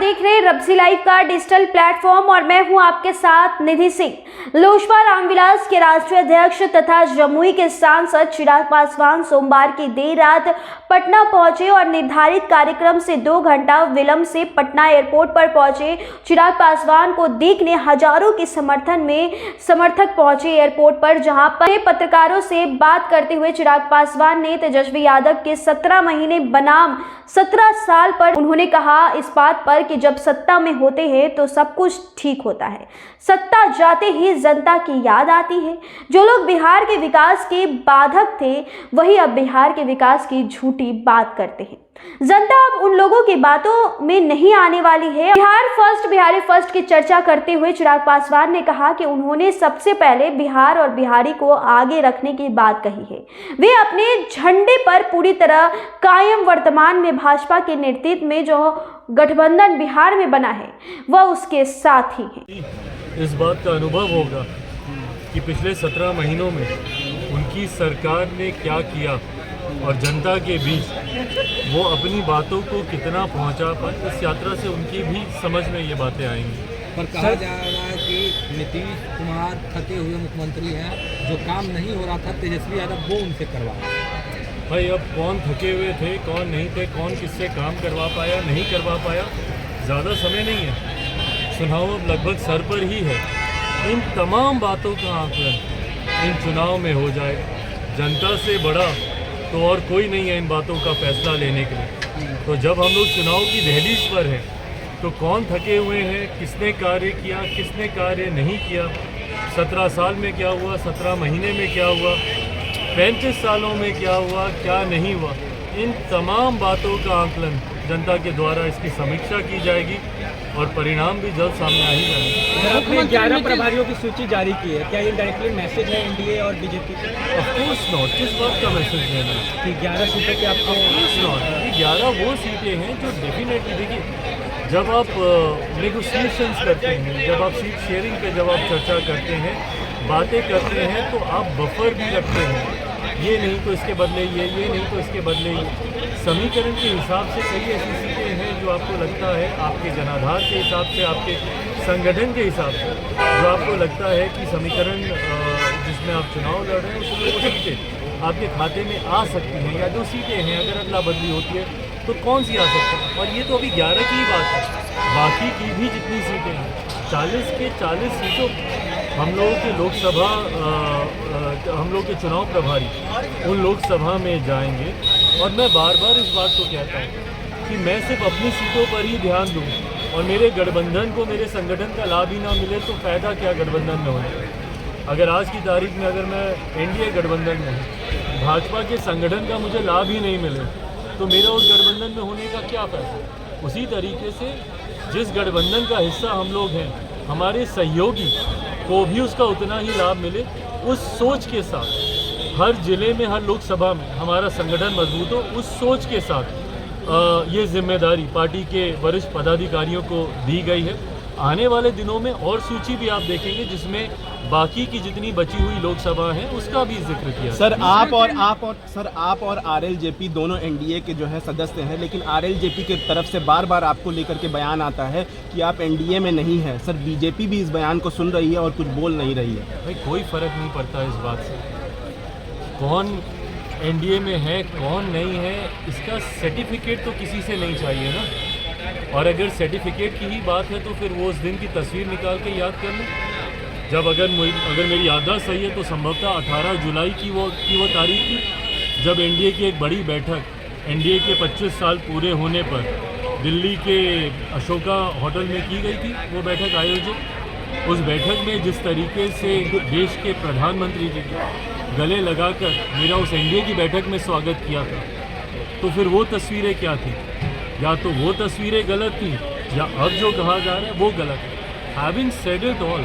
देख रहे हैं रब्जी लाइव का डिजिटल प्लेटफॉर्म और मैं हूं आपके साथ निधि सिंह। लोजपा रामविलास के राष्ट्रीय अध्यक्ष तथा जमुई के सांसद चिराग पासवान सोमवार की देर रात पटना पहुंचे और निर्धारित कार्यक्रम से 2 घंटा विलंब से पटना एयरपोर्ट पर पहुंचे चिराग पासवान को देखने हजारों के समर्थक पहुंचे एयरपोर्ट पर, जहां पर पत्रकारों से बात करते हुए चिराग पासवान ने तेजस्वी यादव के 17 महीने बनाम 17 साल पर उन्होंने कहा इस बात पर कि जब सत्ता में होते हैं तो सब कुछ ठीक होता है, सत्ता जाते ही जनता की याद आती है। जो लोग बिहार के विकास के बाधक थे वही अब बिहार के विकास की झूठी बात करते हैं। जनता अब उन लोगों की बातों में नहीं आने वाली है। बिहारी फर्स्ट की चर्चा करते हुए चिराग पासवान ने कहा कि उन्होंने सबसे पहले बिहार और बिहारी को आगे रखने की बात कही है। वे अपने झंडे पर पूरी तरह कायम वर्तमान में भाजपा के नेतृत्व में जो गठबंधन बिहार में बना है वह उसके साथ ही है। इस बात का अनुभव होगा कि पिछले 17 महीनों में उनकी सरकार ने क्या किया और जनता के बीच वो अपनी बातों को कितना पहुंचा पाए। इस यात्रा से उनकी भी समझ में ये बातें आएंगी। पर कहा जा रहा है कि नीतीश कुमार थके हुए मुख्यमंत्री हैं, जो काम नहीं हो रहा था तेजस्वी यादव वो उनसे करवाया। भाई अब कौन थके हुए थे, कौन नहीं थे, कौन किससे काम करवा पाया, नहीं करवा पाया, ज़्यादा समय नहीं है। चुनाव अब लगभग सर पर ही है। इन तमाम बातों का आकलन इन चुनाव में हो जाए। जनता से बड़ा तो और कोई नहीं है इन बातों का फैसला लेने के लिए। तो जब हम लोग चुनाव की दहलीज पर हैं तो कौन थके हुए हैं, किसने कार्य किया, किसने कार्य नहीं किया, 17 साल में क्या हुआ, 17 महीने में क्या हुआ, 35 सालों में क्या हुआ, क्या नहीं हुआ, इन तमाम बातों का आकलन जनता के द्वारा इसकी समीक्षा की जाएगी और परिणाम भी जल्द सामने आ ही जाएंगे। आपने 11 प्रभारियों की सूची जारी की है, क्या ये डायरेक्टली मैसेज है एनडीए और बीजेपी को? Of course not. किस बात का मैसेज देना है कि 11 सीटों के आपको? Of course not. ये 11 वो सीटें हैं जो डेफिनेटली, देखिए जब आप नेगोशिएशंस करते हैं, जब आप सीट शेयरिंग पे जब आप चर्चा करते हैं, बातें करते हैं, तो आप बफर भी रखते हैं। ये नहीं तो इसके बदले ये नहीं तो इसके बदले ये। समीकरण के हिसाब से कई ऐसी सीटें हैं जो आपको लगता है आपके जनाधार के हिसाब से, आपके संगठन के हिसाब से, जो आपको लगता है कि समीकरण जिसमें आप चुनाव लड़ रहे हैं उसमें वो सीटें आपके खाते में आ सकती हैं, या जो सीटें हैं अगर अदला बदली होती है तो कौन सी आ सकती है। और ये तो अभी 11 की ही बात है, बाकी की भी जितनी सीटें हैं 40 के 40 सीटों हम लोगों के लोकसभा हम लोग के चुनाव प्रभारी उन लोकसभा में जाएंगे। और मैं बार बार इस बात को कहता हूँ कि मैं सिर्फ अपनी सीटों पर ही ध्यान दूँ और मेरे गठबंधन को, मेरे संगठन का लाभ ही ना मिले तो फ़ायदा क्या गठबंधन में होने का। अगर आज की तारीख में अगर मैं एनडीए गठबंधन में हूँ, भाजपा के संगठन का मुझे लाभ ही नहीं मिले तो मेरा उस गठबंधन में होने का क्या फ़ायदा। उसी तरीके से जिस गठबंधन का हिस्सा हम लोग हैं, हमारे सहयोगी को भी उसका उतना ही लाभ मिले, उस सोच के साथ हर जिले में, हर लोकसभा में हमारा संगठन मजबूत हो, उस सोच के साथ ये जिम्मेदारी पार्टी के वरिष्ठ पदाधिकारियों को दी गई है। आने वाले दिनों में और सूची भी आप देखेंगे जिसमें बाकी की जितनी बची हुई लोकसभा हैं उसका भी जिक्र किया। सर आप और आरएलजेपी दोनों एनडीए के जो है सदस्य हैं, लेकिन आरएलजेपी की तरफ से बार बार आपको लेकर के बयान आता है कि आप एनडीए में नहीं हैं। सर बीजेपी भी इस बयान को सुन रही है और कुछ बोल नहीं रही है। भाई कोई फ़र्क नहीं पड़ता इस बात से, कौन एनडीए में है कौन नहीं है, इसका सर्टिफिकेट तो किसी से नहीं चाहिए ना। और अगर सर्टिफिकेट की ही बात है तो फिर वो उस दिन की तस्वीर निकाल के याद कर लें, जब अगर मेरी याददाश्त सही है तो संभवतः 18 जुलाई की वो तारीख थी जब एनडीए की एक बड़ी बैठक, एनडीए के 25 साल पूरे होने पर दिल्ली के अशोका होटल में की गई थी। वो बैठक आयोजित, उस बैठक में जिस तरीके से देश के प्रधानमंत्री जी गले लगाकर मेरा उस एनडीए की बैठक में स्वागत किया था, तो फिर वो तस्वीरें क्या थी? या तो वो तस्वीरें गलत थी या अब जो कहा जा रहा है वो गलत है। हैविंग सेड इट ऑल,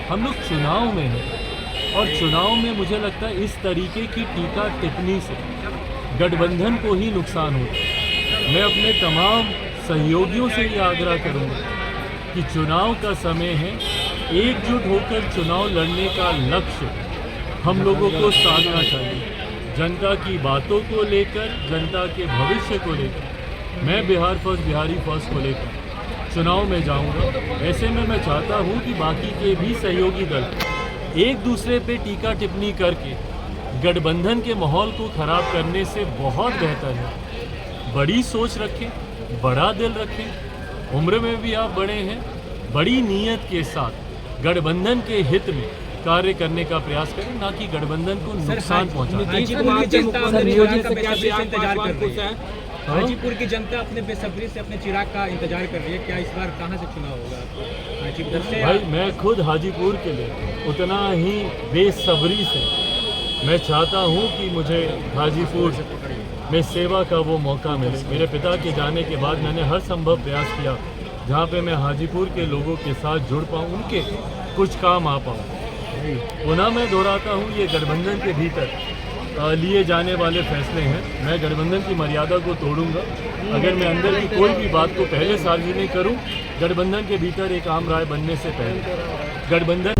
हम लोग चुनाव में हैं और चुनाव में मुझे लगता है इस तरीके की टीका टिप्पणी से गठबंधन को ही नुकसान होता है। मैं अपने तमाम सहयोगियों से ये आग्रह करूँगा कि चुनाव का समय है, एकजुट होकर चुनाव लड़ने का लक्ष्य हम लोगों को साधना चाहिए। जनता की बातों को लेकर, जनता के भविष्य को लेकर, मैं बिहार फर्स्ट, बिहारी फर्स्ट को लेकर चुनाव में जाऊंगा। ऐसे में मैं चाहता हूं कि बाकी के भी सहयोगी दल एक दूसरे पे टीका टिप्पणी करके गठबंधन के माहौल को ख़राब करने से बहुत बेहतर है बड़ी सोच रखें, बड़ा दिल रखें। उम्र में भी आप बड़े हैं, बड़ी नीयत के साथ गठबंधन के हित में कार्य करने का प्रयास करें, ना कि गठबंधन को नुकसान पहुंचाएं। हाजीपुर की जनता अपने बेसब्री से अपने चिराग का इंतजार कर रही है। क्या इस बार कहां से चुनाव होगा हाजीपुर से? भाई मैं खुद हाजीपुर के लिए उतना ही बेसब्री से मैं चाहता हूं कि मुझे हाजीपुर में सेवा का वो मौका मिले। मेरे पिता के जाने के बाद मैंने हर संभव प्रयास किया जहां पे मैं हाजीपुर के लोगों के साथ जुड़ पाऊँ, उनके कुछ काम आ पाऊँ। पुनः मैं दोहराता हूँ, ये गठबंधन के भीतर लिए जाने वाले फैसले हैं। मैं गठबंधन की मर्यादा को तोड़ूंगा अगर मैं अंदर की कोई भी बात को पहले सार्वजनिक करूं, गठबंधन के भीतर एक आम राय बनने से पहले। गठबंधन